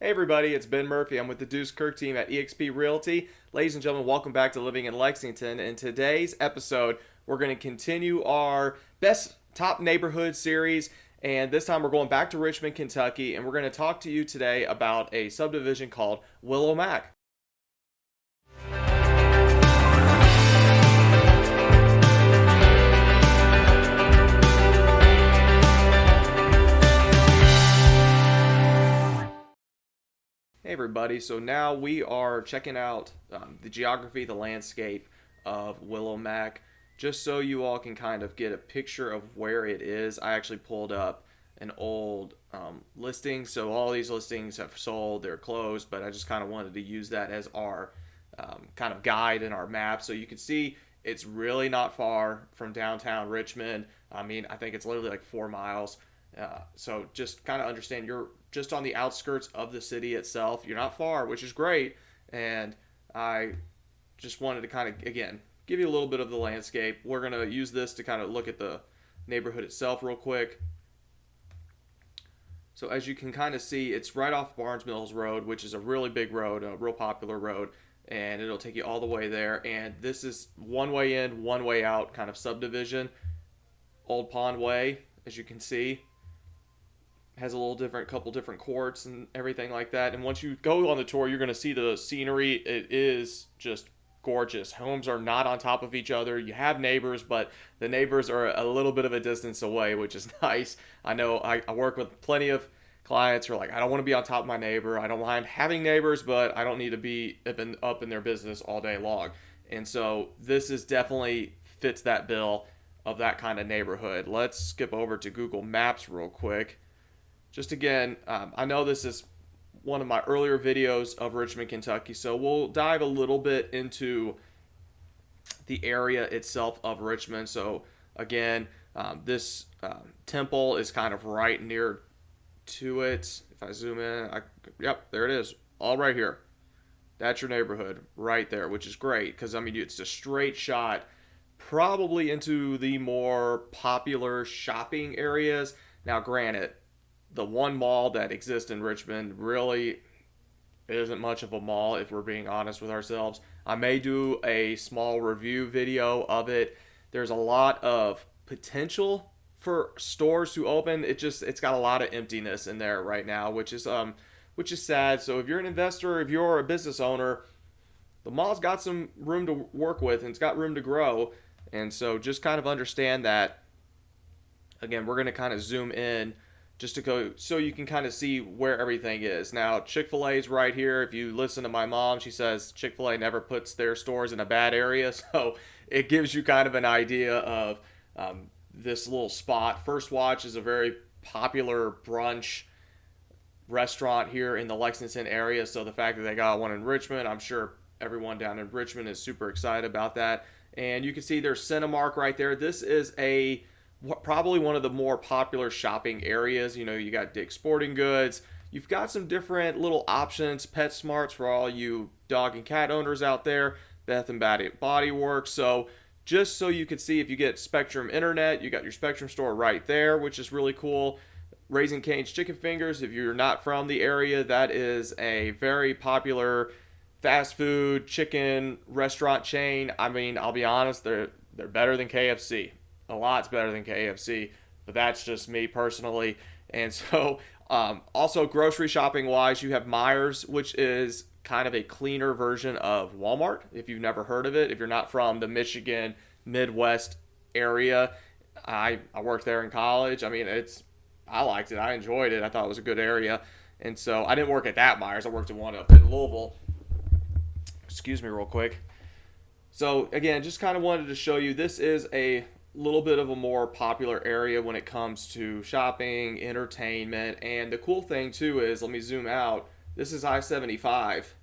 Hey everybody, it's Ben Murphy. I'm with the Deuce Kirk team at eXp Realty. Ladies and gentlemen, welcome back to Living in Lexington. In today's episode, we're going to continue our best top neighborhood series. And this time we're going back to Richmond, Kentucky, and we're going to talk to you today about a subdivision called Wil-O-Mac. Hey everybody, so now we are checking out the geography, the landscape of Wil-O-Mac. Just so you all can kind of get a picture of where it is, I actually pulled up an old listing. So all these listings have sold, they're closed, but I just kind of wanted to use that as our kind of guide in our map. So you can see it's really not far from downtown Richmond. I mean, I think it's literally like 4 miles. So just kind of understand you're just on the outskirts of the city itself. You're not far, which is great. And I just wanted to kind of, again, give you a little bit of the landscape. We're going to use this to kind of look at the neighborhood itself real quick. So as you can kind of see, it's right off Barnes Mills Road, which is a really big road, a real popular road. And it'll take you all the way there. And this is one way in, one way out kind of subdivision. Old Pond Way, as you can see, has a little different, couple different courts and everything like that. And once you go on the tour, you're going to see the scenery. It is just gorgeous. Homes are not on top of each other. You have neighbors, but the neighbors are a little bit of a distance away, which is nice. I know I work with plenty of clients who are like, I don't want to be on top of my neighbor. I don't mind having neighbors, but I don't need to be up in their business all day long. And so this is definitely fits that bill of that kind of neighborhood. Let's skip over to Google Maps real quick. Just again, I know this is one of my earlier videos of Richmond, Kentucky, so we'll dive a little bit into the area itself of Richmond. So again, this temple is kind of right near to it. If I zoom in, yep, there it is, all right here. That's your neighborhood right there, which is great because, I mean, it's a straight shot probably into the more popular shopping areas. Now, granted, the one mall that exists in Richmond really isn't much of a mall, if we're being honest with ourselves. I may do a small review video of it. There's a lot of potential for stores to open. It's got a lot of emptiness in there right now, which is sad. So if you're an investor, if you're a business owner, the mall's got some room to work with and it's got room to grow. And so just kind of understand that. Again, we're going to kind of zoom in just to go so you can kind of see where everything is. Now, Chick-fil-A is right here. If you listen to my mom, she says Chick-fil-A never puts their stores in a bad area. So it gives you kind of an idea of this little spot. First Watch is a very popular brunch restaurant here in the Lexington area. So the fact that they got one in Richmond, I'm sure everyone down in Richmond is super excited about that. And you can see there's Cinemark right there. This is probably one of the more popular shopping areas. You know, you got Dick's Sporting Goods. You've got some different little options, PetSmarts for all you dog and cat owners out there, Bath and Body Works. So just so you can see, if you get Spectrum Internet, you got your Spectrum store right there, which is really cool. Raising Cane's Chicken Fingers, if you're not from the area, that is a very popular fast food chicken restaurant chain. I mean, I'll be honest, they're better than KFC. A lot's better than KFC, but that's just me personally. And so also grocery shopping wise, you have Myers, which is kind of a cleaner version of Walmart. If you've never heard of it, if you're not from the Michigan Midwest area, I worked there in college. I mean, I liked it. I enjoyed it. I thought it was a good area. And so I didn't work at that Myers. I worked at one up in Louisville. Excuse me real quick. So again, just kind of wanted to show you, this is a little bit of a more popular area when it comes to shopping, entertainment, and the cool thing too is, let me zoom out, this is I-75. If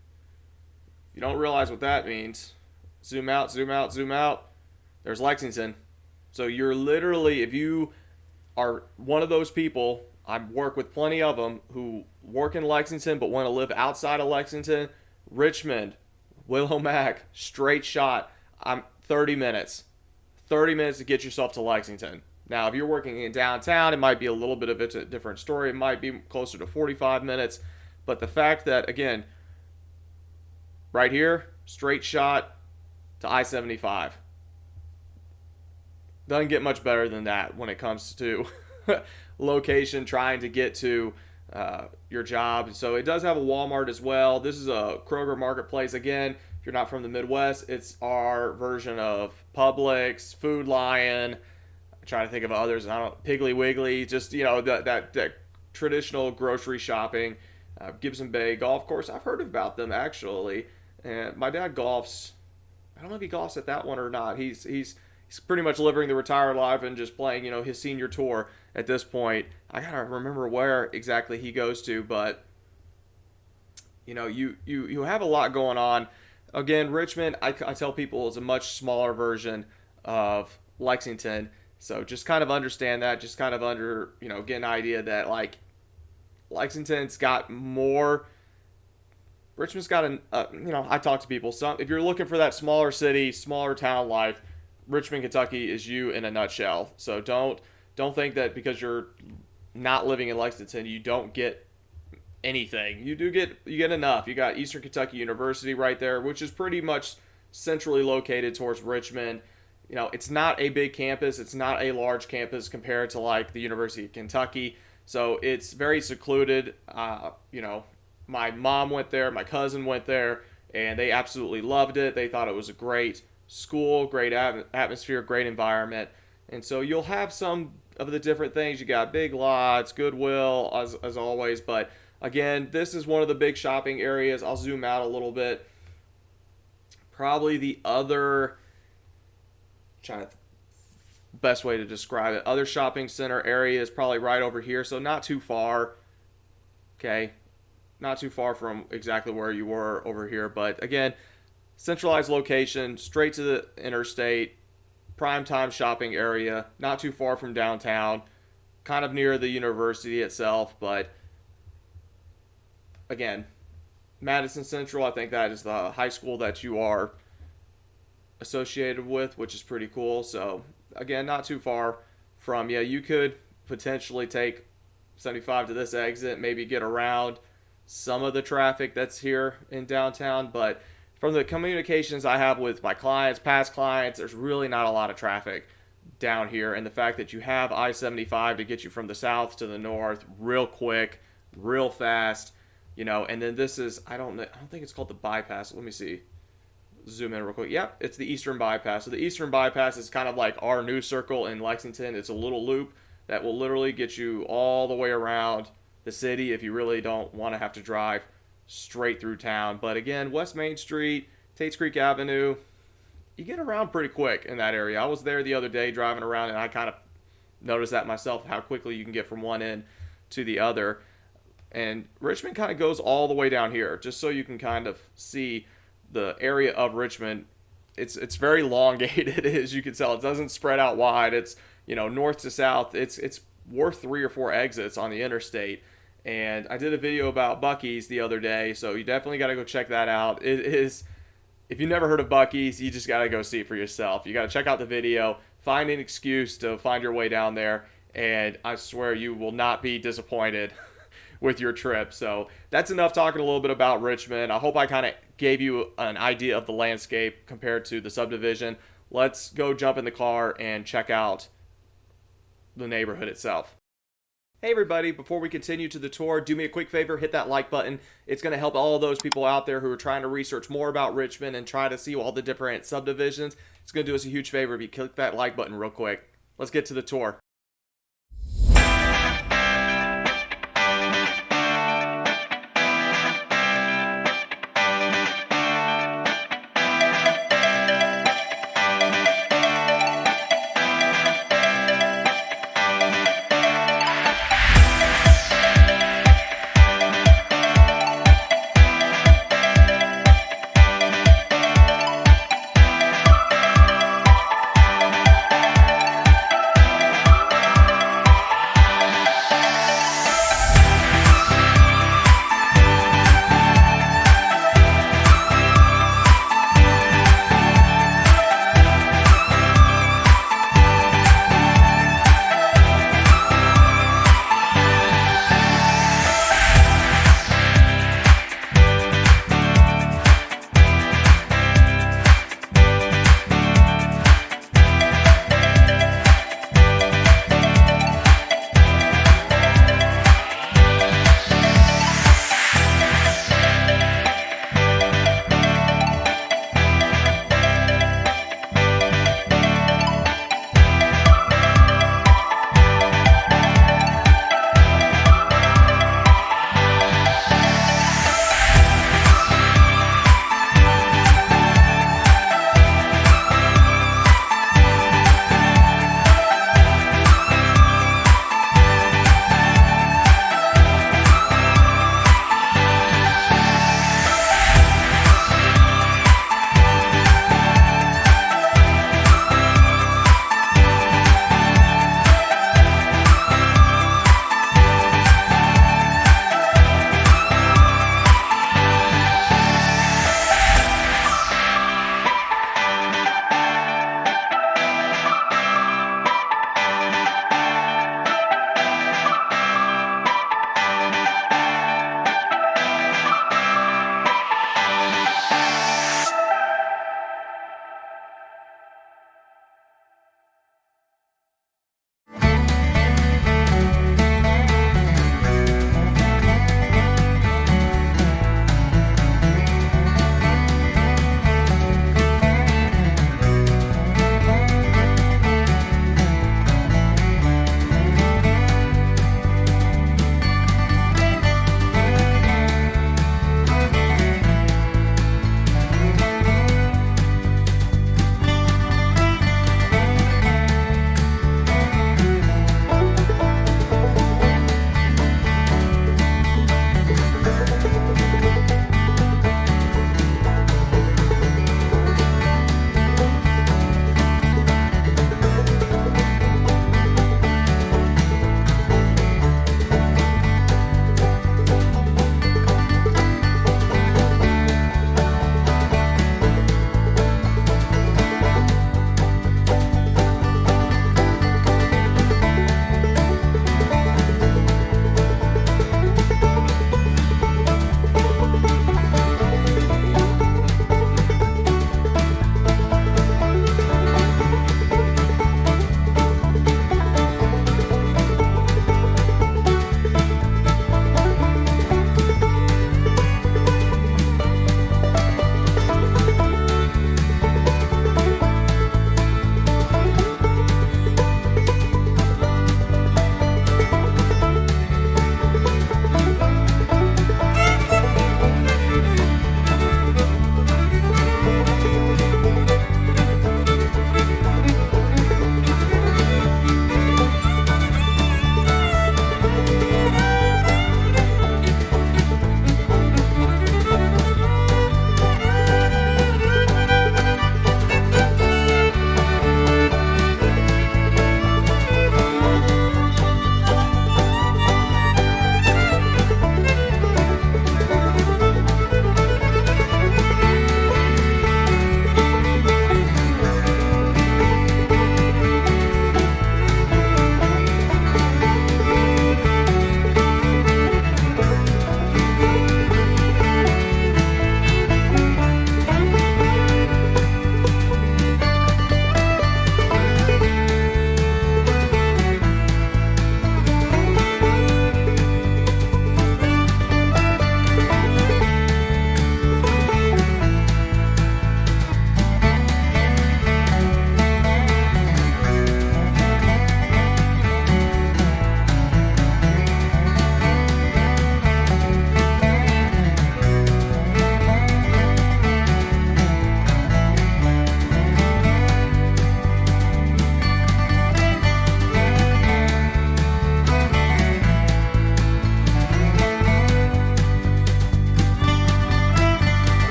you don't realize what that means, zoom out, zoom out, zoom out, there's Lexington. So you're literally, if you are one of those people, I work with plenty of them who work in Lexington but want to live outside of Lexington, Richmond, Wil-O-Mac, straight shot, I'm 30 minutes. 30 minutes to get yourself to Lexington. Now, if you're working in downtown, it might be a little bit of a different story. It might be closer to 45 minutes. But the fact that, again, right here, straight shot to I-75. Doesn't get much better than that when it comes to location, trying to get to your job. So it does have a Walmart as well. This is a Kroger Marketplace. Again, if you're not from the Midwest, it's our version of Publix, Food Lion. I'm trying to think of others. I don't Piggly Wiggly. Just, that traditional grocery shopping. Gibson Bay Golf Course. I've heard about them actually. And my dad golfs. I don't know if he golfs at that one or not. He's pretty much living the retired life and just playing, his senior tour at this point. I gotta remember where exactly he goes to, but you have a lot going on. Again, Richmond, I tell people, is a much smaller version of Lexington, so just kind of understand that. Just kind of get an idea that like Lexington's got more. Richmond's got I talk to people. If you're looking for that smaller city, smaller town life, Richmond, Kentucky is you in a nutshell. So don't think that because you're not living in Lexington, you don't get anything. You get enough. You got Eastern Kentucky University right there, which is pretty much centrally located towards Richmond. It's not a big campus. It's not a large campus compared to like the University of Kentucky. So it's very secluded. My mom went there, my cousin went there, and they absolutely loved it. They thought it was a great school, great atmosphere, great environment. And so you'll have some of the different things. You got Big Lots, Goodwill, as always. But again, this is one of the big shopping areas. I'll zoom out a little bit. Probably the other, best way to describe it, other shopping center area is probably right over here. So not too far. Okay. Not too far from exactly where you were over here. But again, centralized location, straight to the interstate, prime time shopping area, not too far from downtown, kind of near the university itself. But again, Madison Central, I think that is the high school that you are associated with, which is pretty cool. So again, not too far from, you could potentially take 75 to this exit, maybe get around some of the traffic that's here in downtown. But from the communications I have with my clients, past clients, there's really not a lot of traffic down here. And the fact that you have I-75 to get you from the south to the north real quick, real fast, and then this is, I don't think it's called the bypass. Let me see. Zoom in real quick. Yep, it's the Eastern Bypass. So the Eastern Bypass is kind of like our news circle in Lexington. It's a little loop that will literally get you all the way around the city if you really don't want to have to drive straight through town. But again, West Main Street, Tates Creek Avenue, you get around pretty quick in that area. I was there the other day driving around, and I kind of noticed that myself, how quickly you can get from one end to the other. And Richmond kind of goes all the way down here, just so you can kind of see the area of Richmond. It's very elongated, as you can tell. It doesn't spread out wide. It's north to south. It's worth 3 or 4 exits on the interstate. And I did a video about Buc-ee's the other day, so you definitely got to go check that out. It is, if you've never heard of Buc-ee's, you just got to go see it for yourself. You got to check out the video, find an excuse to find your way down there, and I swear you will not be disappointed with your trip. So that's enough talking a little bit about Richmond. I hope I kind of gave you an idea of the landscape compared to the subdivision. Let's go jump in the car and check out the neighborhood itself. Hey everybody, before we continue to the tour, do me a quick favor, hit that like button. It's going to help all those people out there who are trying to research more about Richmond and try to see all the different subdivisions. It's going to do us a huge favor if you click that like button real quick. Let's get to the tour.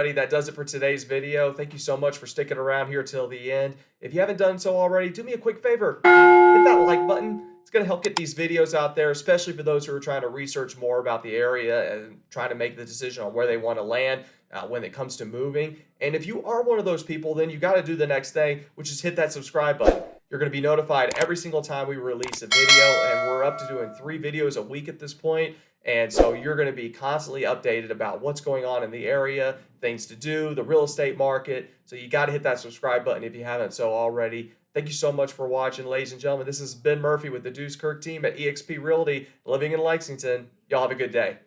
everybody, that does it for today's video. Thank you so much for sticking around here till the end. If you haven't done so already, do me a quick favor. Hit that like button. It's going to help get these videos out there, especially for those who are trying to research more about the area and trying to make the decision on where they want to land when it comes to moving. And if you are one of those people, then you got to do the next thing, which is hit that subscribe button. You're going to be notified every single time we release a video, and we're up to doing 3 videos a week at this point. And so you're going to be constantly updated about what's going on in the area, things to do, the real estate market. So you got to hit that subscribe button if you haven't so already. Thank you so much for watching, ladies and gentlemen. This is Ben Murphy with the Deuce Kirk team at eXp Realty, living in Lexington. Y'all have a good day.